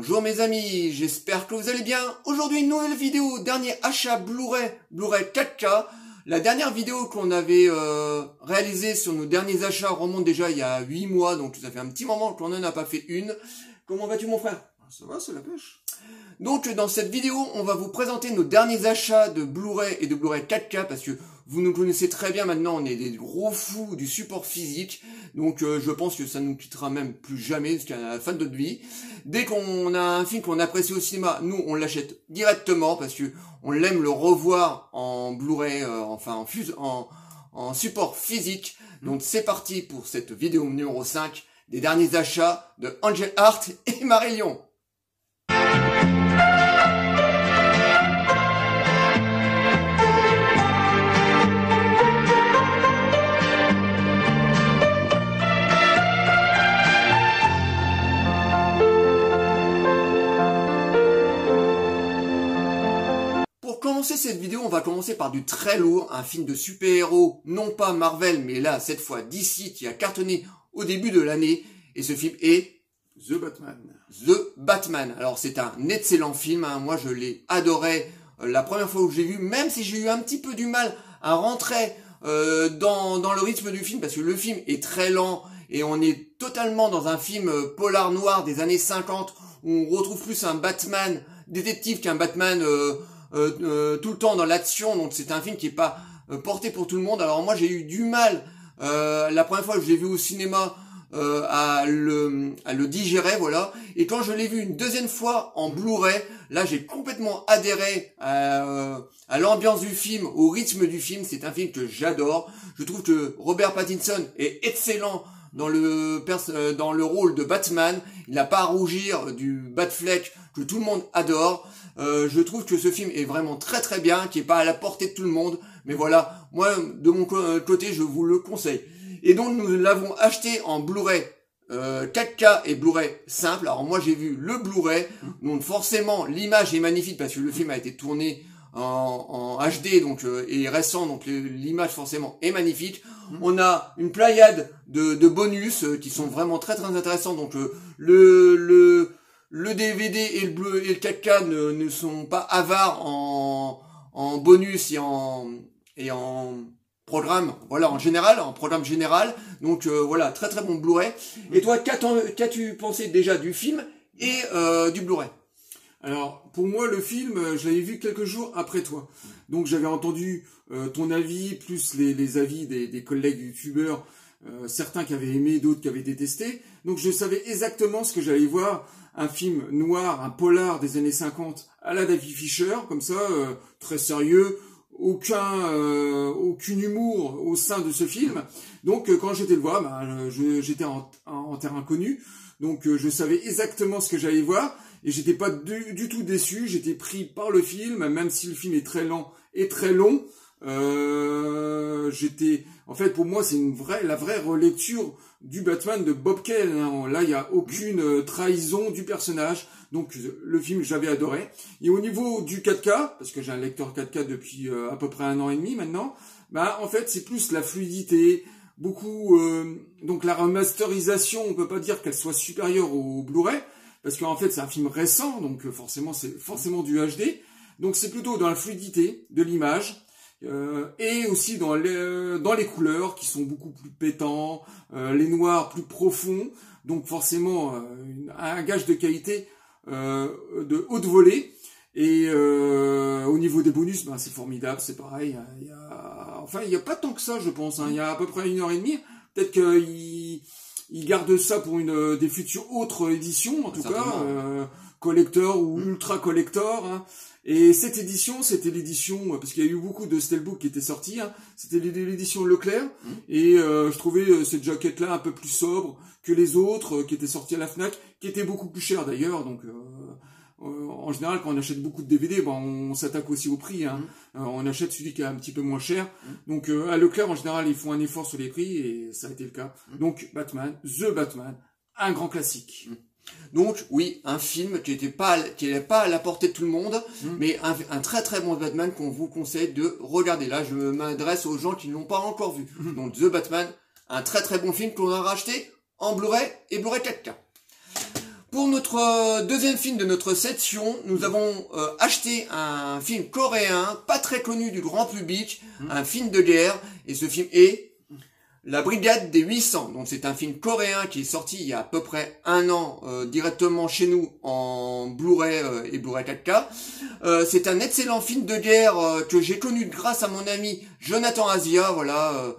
Bonjour mes amis, j'espère que vous allez bien. Aujourd'hui une nouvelle vidéo, dernier achat Blu-ray 4K. La dernière vidéo qu'on avait réalisée sur nos derniers achats remonte déjà il y a 8 mois, donc ça fait un petit moment qu'on n'en a pas fait une. Comment vas-tu mon frère? Ça va, c'est la pêche. Donc dans cette vidéo, on va vous présenter nos derniers achats de Blu-ray et de Blu-ray 4K parce que vous nous connaissez très bien maintenant, on est des gros fous du support physique. Donc je pense que ça nous quittera même plus jamais jusqu'à la fin de notre vie. Dès qu'on a un film qu'on apprécie au cinéma, nous on l'achète directement parce que on l'aime le revoir en Blu-ray, en support physique. Donc c'est parti pour cette vidéo numéro 5 des derniers achats de Angel Art et Marillion. Pour commencer cette vidéo, on va commencer par du très lourd, un film de super-héros, non pas Marvel, mais là, cette fois DC, qui a cartonné au début de l'année, et ce film est The Batman. The Batman. Alors c'est un excellent film, hein. Moi je l'ai adoré la première fois où je l'ai vu, même si j'ai eu un petit peu du mal à rentrer dans le rythme du film, parce que le film est très lent, et on est totalement dans un film polar noir des années 50, où on retrouve plus un Batman détective qu'un Batman tout le temps dans l'action, donc c'est un film qui est pas porté pour tout le monde. Alors moi j'ai eu du mal la première fois que je l'ai vu au cinéma à le digérer, voilà, et quand je l'ai vu une deuxième fois en Blu-ray, là j'ai complètement adhéré à l'ambiance du film, au rythme du film. C'est un film que j'adore. Je trouve que Robert Pattinson est excellent dans le rôle de Batman. Il n'a pas à rougir du Batfleck que tout le monde adore. Je trouve que ce film est vraiment très très bien, qui est pas à la portée de tout le monde, mais voilà, moi de mon côté je vous le conseille. Et donc nous l'avons acheté en Blu-ray 4K et Blu-ray simple. Alors moi j'ai vu le Blu-ray, donc forcément l'image est magnifique parce que le film a été tourné en HD donc et récent, donc l'image forcément est magnifique. On a une pléiade de bonus qui sont vraiment très très intéressants. Donc le DVD et le 4K ne sont pas avares en bonus et en programme, voilà, en programme général. Donc voilà, très très bon Blu-ray. Et toi, qu'as-tu pensé déjà du film et du Blu-ray? Alors, pour moi, le film, je l'avais vu quelques jours après toi. Donc, j'avais entendu ton avis, plus les avis des collègues youtubeurs, certains qui avaient aimé, d'autres qui avaient détesté. Donc, je savais exactement ce que j'allais voir. Un film noir, un polar des années 50 à la David Fincher, comme ça, très sérieux, aucun humour au sein de ce film. Donc, quand j'étais le voir, j'étais en terrain connu. Donc, je savais exactement ce que j'allais voir. Et j'étais pas du tout déçu, j'étais pris par le film, même si le film est très lent et très long. En fait, pour moi, c'est la vraie relecture du Batman de Bob Kane, hein. Là, il y a aucune trahison du personnage. Donc, le film, j'avais adoré. Et au niveau du 4K, parce que j'ai un lecteur 4K depuis à peu près 1 an et demi maintenant, en fait, c'est plus la fluidité, beaucoup, donc la remasterisation, on peut pas dire qu'elle soit supérieure au Blu-ray, parce qu'en fait c'est un film récent, donc forcément c'est forcément du HD, donc c'est plutôt dans la fluidité de l'image, et aussi dans les couleurs qui sont beaucoup plus pétants, les noirs plus profonds, donc forcément un gage de qualité de haute volée. Et au niveau des bonus, c'est formidable, c'est pareil, il y a pas tant que ça je pense, hein. Il y a à peu près 1h30, peut-être qu'il garde ça pour des futures autres éditions, en tout cas, collector ou ultra collector, hein. Et cette édition, c'était l'édition, parce qu'il y a eu beaucoup de steelbook qui étaient sortis, hein. C'était l'édition Leclerc, et je trouvais cette jaquette-là un peu plus sobre que les autres qui étaient sortis à la Fnac, qui étaient beaucoup plus chères d'ailleurs, donc en général, quand on achète beaucoup de DVD, on s'attaque aussi au prix, hein. On achète celui qui est un petit peu moins cher. Donc à Leclerc, en général, ils font un effort sur les prix, et ça a été le cas. Donc Batman, The Batman, un grand classique. Donc oui, un film qui n'est pas à la portée de tout le monde, mais un très très bon Batman qu'on vous conseille de regarder. Là, je m'adresse aux gens qui ne l'ont pas encore vu. Donc The Batman, un très très bon film qu'on a racheté en Blu-ray et Blu-ray 4K. Pour notre deuxième film de notre section, nous avons acheté un film coréen, pas très connu du grand public, un film de guerre, et ce film est La Brigade des 800. Donc c'est un film coréen qui est sorti il y a à peu près un an directement chez nous en Blu-ray et Blu-ray 4K. C'est un excellent film de guerre que j'ai connu grâce à mon ami Jonathan Asia, voilà.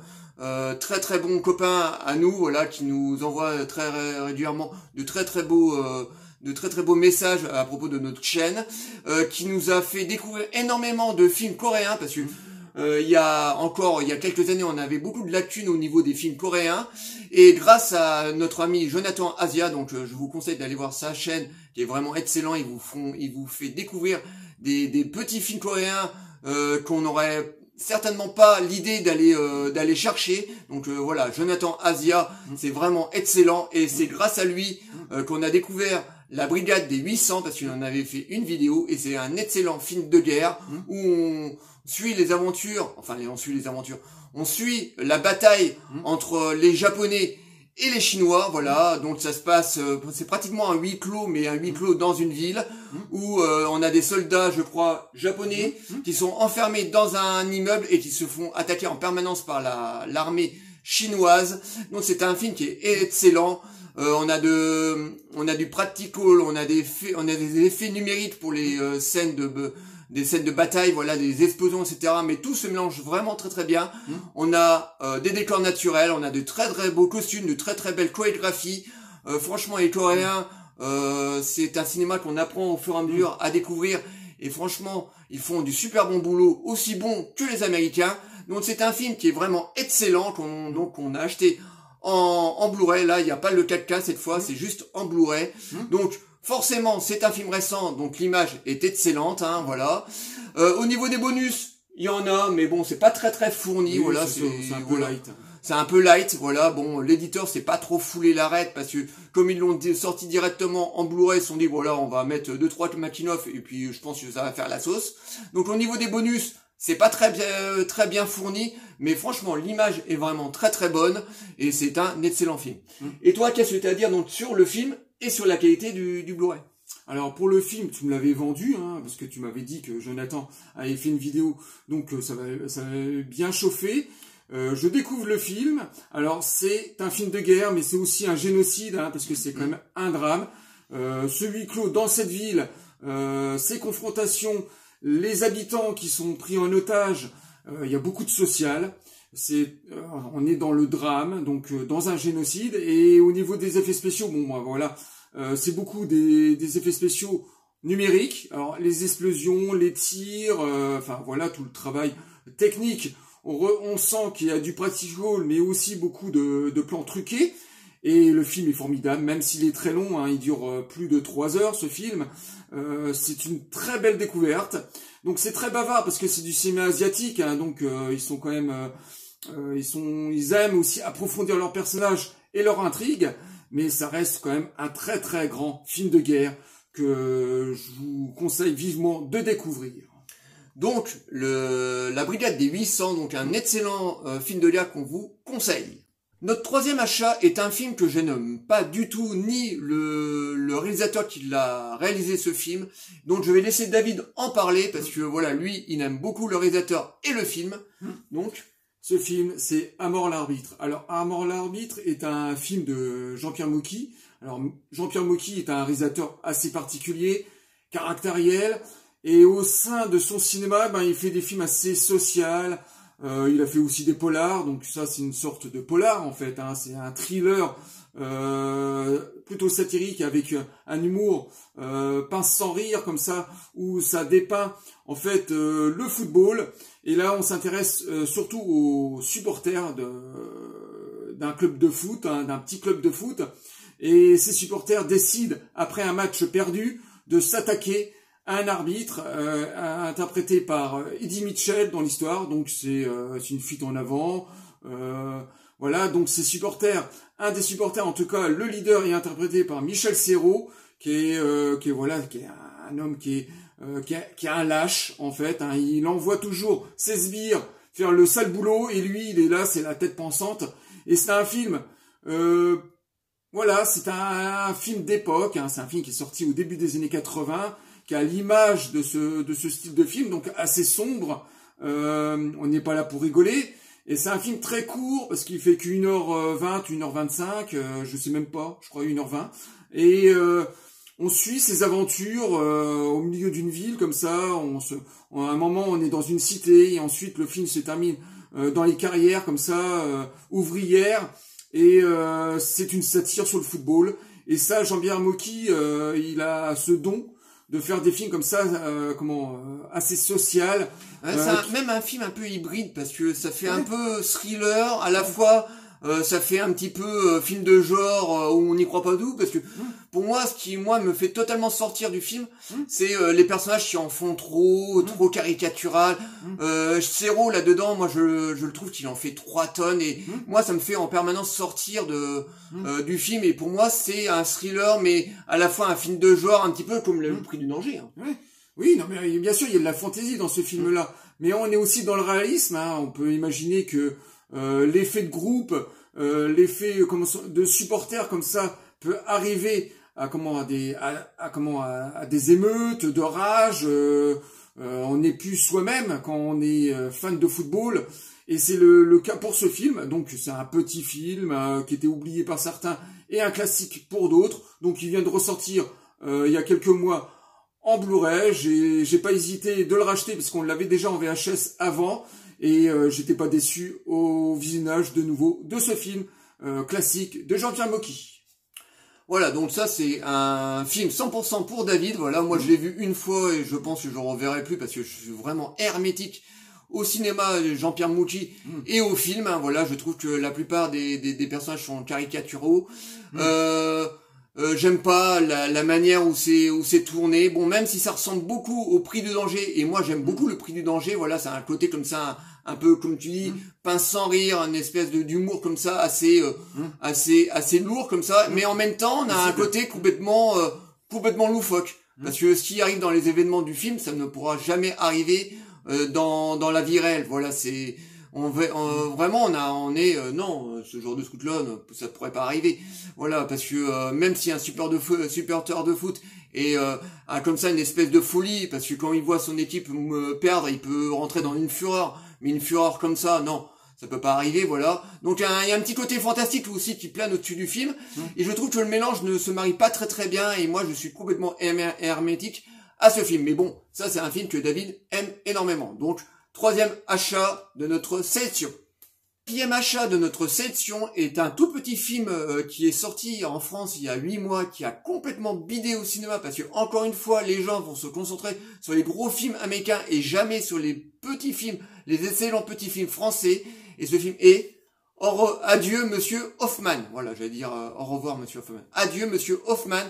Très très bon copain à nous, voilà, qui nous envoie très régulièrement de très beaux messages à propos de notre chaîne, qui nous a fait découvrir énormément de films coréens, parce que il y a quelques années, on avait beaucoup de lacunes au niveau des films coréens, et grâce à notre ami Jonathan Asia, donc je vous conseille d'aller voir sa chaîne, qui est vraiment excellent. Il vous fait découvrir des petits films coréens qu'on aurait certainement pas l'idée d'aller chercher. Donc voilà, Jonathan Asia, c'est vraiment excellent, et c'est grâce à lui qu'on a découvert La Brigade des 800, parce qu'il en avait fait une vidéo, et c'est un excellent film de guerre où on suit les aventures, on suit la bataille entre les Japonais et les Chinois, voilà. Donc ça se passe, c'est pratiquement un huis clos, mais un huis clos dans une ville où on a des soldats, je crois, japonais qui sont enfermés dans un immeuble et qui se font attaquer en permanence par l'armée chinoise. Donc c'est un film qui est excellent. On a du practical, on a des effets numériques pour les des scènes de bataille, voilà, des explosions, etc. Mais tout se mélange vraiment très bien. On a des décors naturels, on a de très beaux costumes, de très belles chorégraphies. Franchement, les Coréens, c'est un cinéma qu'on apprend au fur et à mesure à découvrir. Et franchement, ils font du super bon boulot, aussi bon que les Américains. Donc c'est un film qui est vraiment excellent, qu'on a acheté en Blu-ray. Là, il n'y a pas le 4K cette fois, c'est juste en Blu-ray. Donc forcément, c'est un film récent, donc l'image est excellente, hein, voilà. Au niveau des bonus, il y en a, mais bon, c'est pas très fourni, oui, voilà, c'est un peu light. C'est un peu light, voilà. Bon, l'éditeur s'est pas trop foulé l'arrête, parce que comme ils l'ont sorti directement en Blu-ray, ils se sont dit, voilà, on va mettre 2-3 making-of, et puis je pense que ça va faire la sauce. Donc au niveau des bonus, c'est pas très bien fourni, mais franchement, l'image est vraiment très bonne, et c'est un excellent film. Et toi, qu'est-ce que tu as à dire donc sur le film et sur la qualité du Blu-ray? Alors pour le film, tu me l'avais vendu, hein, parce que tu m'avais dit que Jonathan avait fait une vidéo, donc ça va bien chauffer. Je découvre le film. Alors c'est un film de guerre, mais c'est aussi un génocide, hein, parce que c'est quand même un drame. Ce huis clos dans cette ville, ces confrontations, les habitants qui sont pris en otage, il y a beaucoup de social. On est dans le drame, donc dans un génocide. Et au niveau des effets spéciaux, bon, voilà, c'est beaucoup des effets spéciaux numériques. Alors les explosions, les tirs, enfin voilà, tout le travail technique. On sent qu'il y a du practical, mais aussi beaucoup de plans truqués. Et le film est formidable, même s'il est très long, hein, il dure plus de 3 heures ce film. C'est une très belle découverte. Donc c'est très bavard parce que c'est du cinéma asiatique, hein, donc ils sont quand même, ils aiment aussi approfondir leurs personnages et leur intrigue, mais ça reste quand même un très grand film de guerre que je vous conseille vivement de découvrir. Donc La Brigade des 800, donc un excellent film de guerre qu'on vous conseille. Notre troisième achat est un film que je n'aime pas du tout, ni le réalisateur qui l'a réalisé ce film. Donc je vais laisser David en parler, parce que voilà, lui, il aime beaucoup le réalisateur et le film. Donc, ce film, c'est À mort l'arbitre. Alors, À mort l'arbitre est un film de Jean-Pierre Mocky. Alors, Jean-Pierre Mocky est un réalisateur assez particulier, caractériel, et au sein de son cinéma, il fait des films assez sociaux. Il a fait aussi des polars, donc ça c'est une sorte de polar en fait, hein. C'est un thriller plutôt satirique avec un humour pince sans rire comme ça, où ça dépeint en fait le football. Et là on s'intéresse surtout aux supporters d'un club de foot, hein, d'un petit club de foot. Et ces supporters décident, après un match perdu, de s'attaquer un arbitre interprété par Eddie Mitchell dans l'histoire, donc c'est une fuite en avant. Voilà, donc ces supporters, un des supporters en tout cas, le leader est interprété par Michel Serrault, qui est un homme qui est un lâche en fait, hein. Il envoie toujours ses sbires faire le sale boulot et lui il est là, c'est la tête pensante. Et c'est un film Voilà, c'est un film d'époque, hein, c'est un film qui est sorti au début des années 80, qui a l'image de ce style de film, donc assez sombre. On n'est pas là pour rigoler. Et c'est un film très court, parce qu'il fait qu'1h20, 1h25, je sais même pas, je crois 1h20. Et on suit ses aventures au milieu d'une ville, comme ça. À un moment, on est dans une cité, et ensuite le film se termine dans les carrières, comme ça, ouvrières. Et c'est une satire sur le football. Et ça, Jean-Pierre Mocky, il a ce don de faire des films comme ça, assez social. Ouais, c'est même un film un peu hybride parce que ça fait un peu thriller, à la fois ça fait un petit peu film de genre où on n'y croit pas tout, parce que pour moi, ce qui me fait totalement sortir du film, c'est les personnages qui en font trop caricatural. Serrault là-dedans, moi je le trouve qu'il en fait 3 tonnes, et moi ça me fait en permanence sortir du film, et pour moi c'est un thriller, mais à la fois un film de genre, un petit peu comme Le Prix du Danger. Hein. Ouais. Oui, non, mais bien sûr, il y a de la fantaisie dans ce film-là, mais on est aussi dans le réalisme. Hein. On peut imaginer que l'effet de groupe, l'effet de supporters comme ça peut arriver à des émeutes, de rage. On n'est plus soi-même quand on est fan de football, et c'est le cas pour ce film. Donc c'est un petit film qui était oublié par certains et un classique pour d'autres. Donc il vient de ressortir il y a quelques mois en Blu-ray. J'ai pas hésité de le racheter parce qu'on l'avait déjà en VHS avant, et j'étais pas déçu au visionnage de nouveau de ce film classique de Jean-Pierre Mocky. Voilà, donc ça c'est un film 100% pour David. Voilà, moi je l'ai vu une fois et je pense que je ne reverrai plus parce que je suis vraiment hermétique au cinéma Jean-Pierre Mocky et au film. Hein, voilà, je trouve que la plupart des personnages sont caricaturaux. J'aime pas la manière où c'est tourné. Bon, même si ça ressemble beaucoup au Prix du Danger, et moi j'aime beaucoup le Prix du Danger. Voilà, c'est un côté comme ça, un peu comme tu dis, pince sans rire, une espèce d'humour comme ça, assez lourd comme ça. Mais en même temps, on a un côté complètement loufoque, parce que ce qui arrive dans les événements du film, ça ne pourra jamais arriver dans la vie réelle. Voilà, c'est vraiment non, ce genre de scout là ça pourrait pas arriver. Voilà, parce que même si un supporter de foot et a comme ça une espèce de folie, parce que quand il voit son équipe perdre, il peut rentrer dans une fureur, mais une fureur comme ça, non, ça peut pas arriver. Voilà, donc il y a un petit côté fantastique aussi qui plane au-dessus du film, et je trouve que le mélange ne se marie pas très bien, et moi je suis complètement hermétique à ce film. Mais bon, ça c'est un film que David aime énormément. Donc 3e achat de notre sélection. 4e achat de notre sélection est un tout petit film qui est sorti en France il y a 8 mois, qui a complètement bidé au cinéma, parce que encore une fois les gens vont se concentrer sur les gros films américains et jamais sur les petits films, les excellents petits films français. Et ce film est Adieu Monsieur Hoffman. Voilà, j'allais dire au revoir Monsieur Hoffman. Adieu Monsieur Hoffman.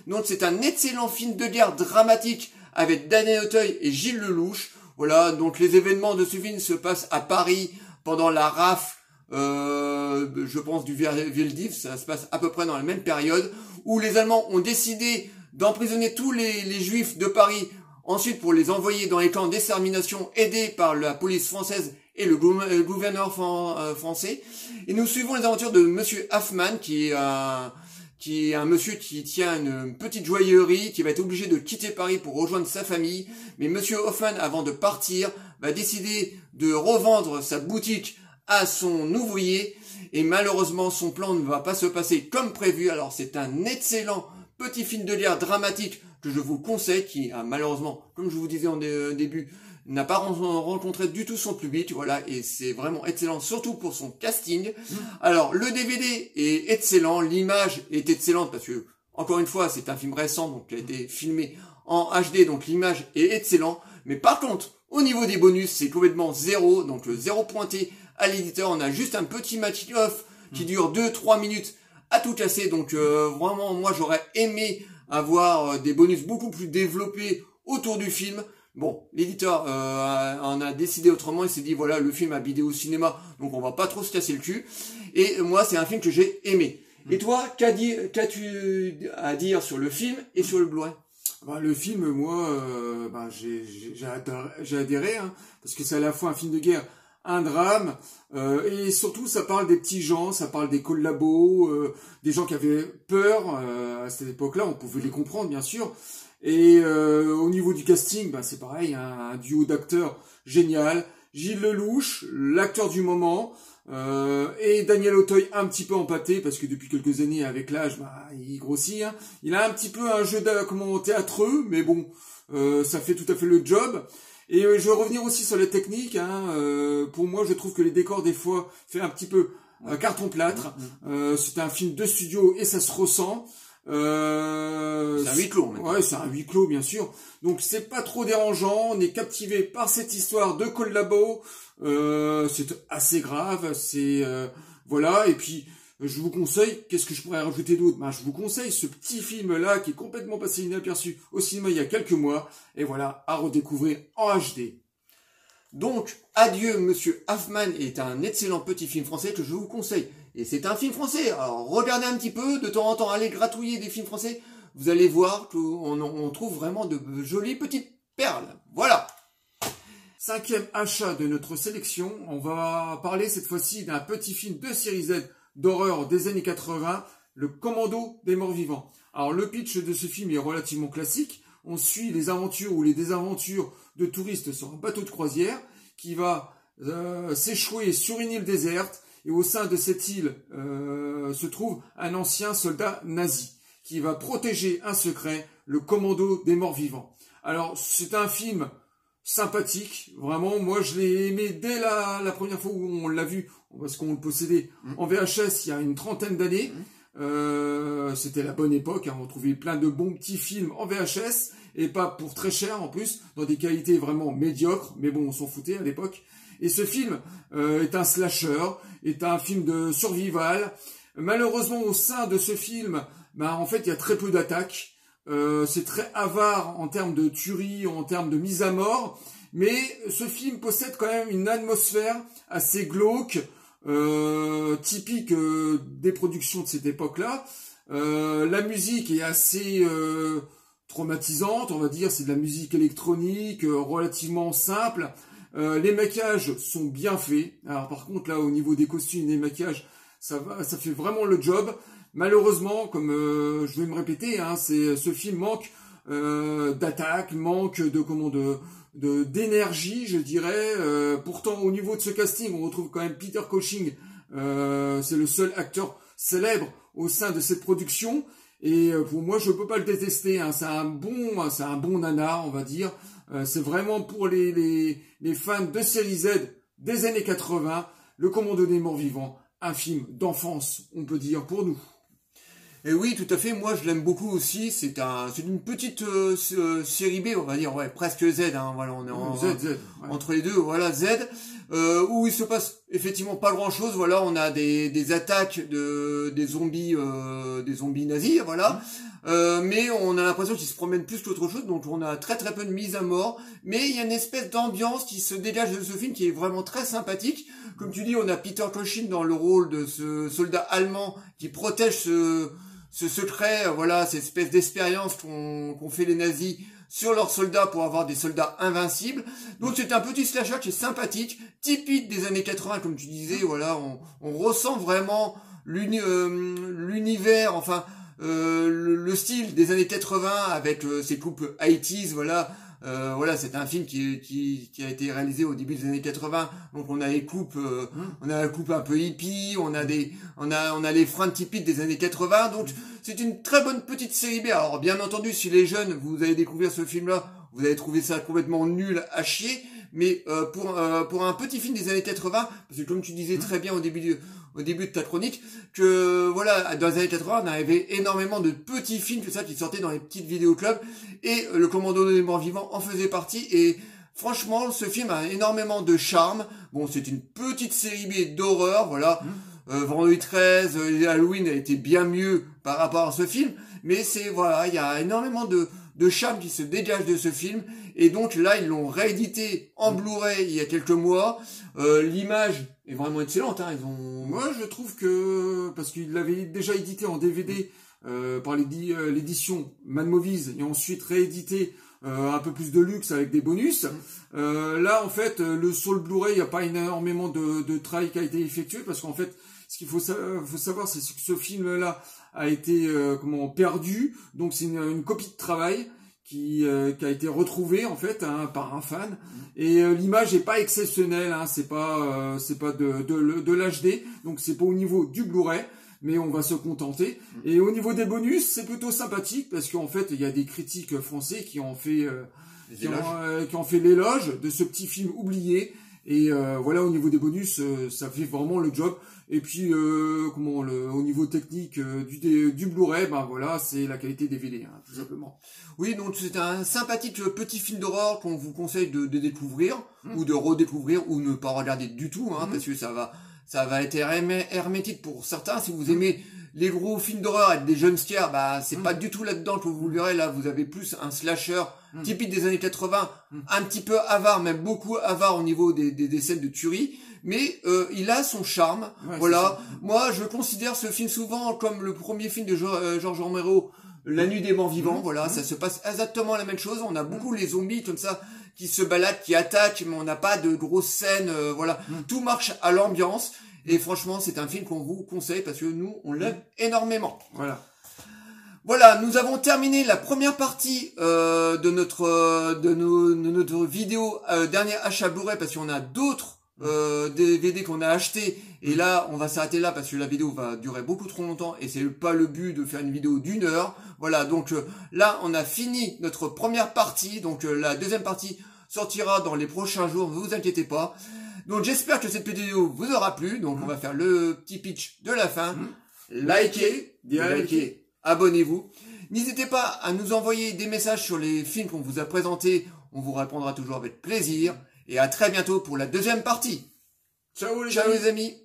Donc c'est un excellent film de guerre dramatique avec Daniel Auteuil et Gilles Lelouch. Voilà, donc les événements de ce film se passent à Paris pendant la rafle, je pense, du Veldiv. Ça se passe à peu près dans la même période, où les Allemands ont décidé d'emprisonner tous les Juifs de Paris, ensuite pour les envoyer dans les camps d'extermination, aidés par la police française et le gouverneur français. Et nous suivons les aventures de Monsieur Hoffman, qui est un monsieur qui tient une petite joaillerie, qui va être obligé de quitter Paris pour rejoindre sa famille. Mais Monsieur Hoffman, avant de partir, va décider de revendre sa boutique à son ouvrier. Et malheureusement, son plan ne va pas se passer comme prévu. Alors c'est un excellent petit film de guerre dramatique que je vous conseille, qui a malheureusement, comme je vous disais en début, n'a pas rencontré du tout son public, voilà, et c'est vraiment excellent, surtout pour son casting. Alors, le DVD est excellent, l'image est excellente, parce que, encore une fois, c'est un film récent, donc il a été filmé en HD, donc l'image est excellente. Mais par contre, au niveau des bonus, c'est complètement zéro, donc zéro pointé à l'éditeur. On a juste un petit making-of qui dure 2-3 minutes à tout casser, donc vraiment, moi, j'aurais aimé avoir des bonus beaucoup plus développés autour du film. Bon, l'éditeur en a décidé autrement, il s'est dit voilà, le film a bidé au cinéma, donc on va pas trop se casser le cul. Et moi, c'est un film que j'ai aimé. Et toi, qu'as-tu à dire sur le film et sur le Blu-ray? Le film, moi, j'ai adhéré, hein, parce que c'est à la fois un film de guerre un drame, et surtout ça parle des petits gens, ça parle des collabos, des gens qui avaient peur à cette époque-là, on pouvait les comprendre bien sûr. Et au niveau du casting, c'est pareil, hein, un duo d'acteurs génial. Gilles Lelouch, l'acteur du moment, et Daniel Auteuil un petit peu empâté, parce que depuis quelques années, avec l'âge, il grossit. Hein. Il a un petit peu un jeu théâtreux, mais bon, ça fait tout à fait le job. Et je vais revenir aussi sur les techniques. Hein. Pour moi, je trouve que les décors, des fois, fait un petit peu carton-plâtre. C'est un film de studio et ça se ressent. C'est un huis clos. Ouais, c'est un huis clos, bien sûr. Donc, c'est pas trop dérangeant. On est captivé par cette histoire de collabo. C'est assez grave. C'est voilà. Et puis, je vous conseille. Qu'est-ce que je pourrais rajouter d'autre? Je vous conseille ce petit film-là qui est complètement passé inaperçu au cinéma il y a quelques mois. Et voilà, à redécouvrir en HD. Donc, Adieu, Monsieur Hoffman est un excellent petit film français que je vous conseille. Et c'est un film français. Alors, regardez un petit peu, de temps en temps, allez gratouiller des films français. Vous allez voir qu'on trouve vraiment de jolies petites perles. Voilà. 5e achat de notre sélection. On va parler cette fois-ci d'un petit film de série Z d'horreur des années 80, Le Commando des morts vivants. Alors, le pitch de ce film est relativement classique. On suit les aventures ou les désaventures de touristes sur un bateau de croisière qui va s'échouer sur une île déserte. Et au sein de cette île se trouve un ancien soldat nazi qui va protéger un secret, le commando des morts vivants. Alors, c'est un film sympathique, vraiment. Moi, je l'ai aimé dès la première fois où on l'a vu, parce qu'on le possédait en VHS il y a une trentaine d'années. C'était la bonne époque, hein, on trouvait plein de bons petits films en VHS, et pas pour très cher en plus, dans des qualités vraiment médiocres, mais bon, on s'en foutait à l'époque. Et ce film est un slasher, est un film de survival. Malheureusement, au sein de ce film, en fait, il y a très peu d'attaques. C'est très avare en termes de tuerie, en termes de mise à mort. Mais ce film possède quand même une atmosphère assez glauque, typique des productions de cette époque-là. La musique est assez traumatisante, on va dire. C'est de la musique électronique, relativement simple. Les maquillages sont bien faits. Alors par contre là au niveau des costumes et des maquillages, ça fait vraiment le job. Malheureusement, comme je vais me répéter, hein, ce film manque d'attaque, manque d'énergie, je dirais. Pourtant au niveau de ce casting, on retrouve quand même Peter Cushing. C'est le seul acteur célèbre au sein de cette production. Et pour moi, je peux pas le détester. Hein. C'est un bon nanar, on va dire. C'est vraiment pour les fans de série Z des années 80, Le Commando des morts vivants, un film d'enfance, on peut dire, pour nous. Et oui, tout à fait, moi je l'aime beaucoup aussi, c'est une petite série B, on va dire, ouais, presque Z, hein, voilà, on est Z, ouais. Entre les deux, voilà, Z, où il se passe effectivement pas grand chose, voilà, on a des attaques des zombies nazis, voilà, mais on a l'impression qu'ils se promènent plus qu'autre chose, donc on a très très peu de mise à mort, mais il y a une espèce d'ambiance qui se dégage de ce film qui est vraiment très sympathique. Comme tu dis, on a Peter Cushing dans le rôle de ce soldat allemand qui protège ce secret, voilà, cette espèce d'expérience qu'ont fait les nazis sur leurs soldats pour avoir des soldats invincibles. Donc c'est un petit slasher qui est sympathique, typique des années 80, comme tu disais, voilà, on ressent vraiment l'univers, enfin, le style des années 80 avec ses coupes 80s, voilà. Voilà, c'est un film qui a été réalisé au début des années 80. Donc on a les coupes, on a la coupe un peu hippie, on a les fringues typiques des années 80. Donc c'est une très bonne petite série B. Alors bien entendu, si les jeunes vous allez découvrir ce film-là, vous allez trouver ça complètement nul à chier. Mais pour un petit film des années 80, parce que comme tu disais très bien au début de ta chronique, que voilà, dans les années 80, on avait énormément de petits films que ça qui sortaient dans les petites vidéoclubs, et le Commando des morts vivants en faisait partie. Et franchement, ce film a énormément de charme. Bon, c'est une petite série B d'horreur, voilà. Vendredi 13, Halloween a été bien mieux par rapport à ce film, mais voilà, il y a énormément de charme qui se dégage de ce film. Et donc là, ils l'ont réédité en Blu-ray il y a quelques mois. L'image est vraiment excellente. Hein. Moi, je trouve que, parce qu'il l'avait déjà édité en DVD par l'édition Mad Movies, et ensuite réédité un peu plus de luxe avec des bonus. Là, en fait, sur le Blu-ray, il n'y a pas énormément de travail qui a été effectué parce qu'en fait, ce qu'il faut savoir, c'est que ce film-là a été perdu. Donc, c'est une copie de travail qui a été retrouvée en fait par un fan. Et l'image est pas exceptionnelle. C'est pas de l'HD. Donc, c'est pas au niveau du Blu-ray. Mais on va se contenter. Et au niveau des bonus, c'est plutôt sympathique parce qu'en fait, il y a des critiques français qui ont fait l'éloge de ce petit film oublié. Et voilà, au niveau des bonus, ça fait vraiment le job. Et puis, au niveau technique du Blu-ray, ben voilà, c'est la qualité DVD, tout simplement. Oui, donc c'est un sympathique petit film d'horreur qu'on vous conseille de découvrir ou de redécouvrir ou ne pas regarder du tout, parce que ça va être hermétique pour certains. Si vous aimez les gros films d'horreur avec des jumpscares, bah c'est pas du tout là-dedans que vous verrez. Là, vous avez plus un slasher typique des années 80, un petit peu avare, même beaucoup avare au niveau des scènes de tuerie. Mais il a son charme. Ouais, voilà. Moi, je considère ce film souvent comme le premier film de George Romero, La Nuit des Morts Vivants. Voilà, ça se passe exactement la même chose. On a beaucoup les zombies comme ça qui se baladent, qui attaquent, mais on n'a pas de grosses scènes. Voilà, tout marche à l'ambiance. Et franchement, c'est un film qu'on vous conseille parce que nous, on l'aime énormément. Voilà, nous avons terminé la première partie de notre vidéo dernier achat Blu-ray parce qu'on a d'autres DVD qu'on a acheté et là on va s'arrêter là parce que la vidéo va durer beaucoup trop longtemps et c'est pas le but de faire une vidéo d'1 heure. Voilà, donc là on a fini notre première partie, donc la deuxième partie sortira dans les prochains jours, ne vous inquiétez pas. Donc j'espère que cette vidéo vous aura plu, donc on va faire le petit pitch de la fin. Likez, abonnez-vous. N'hésitez pas à nous envoyer des messages sur les films qu'on vous a présentés, on vous répondra toujours avec plaisir. Et à très bientôt pour la deuxième partie. Ciao les amis.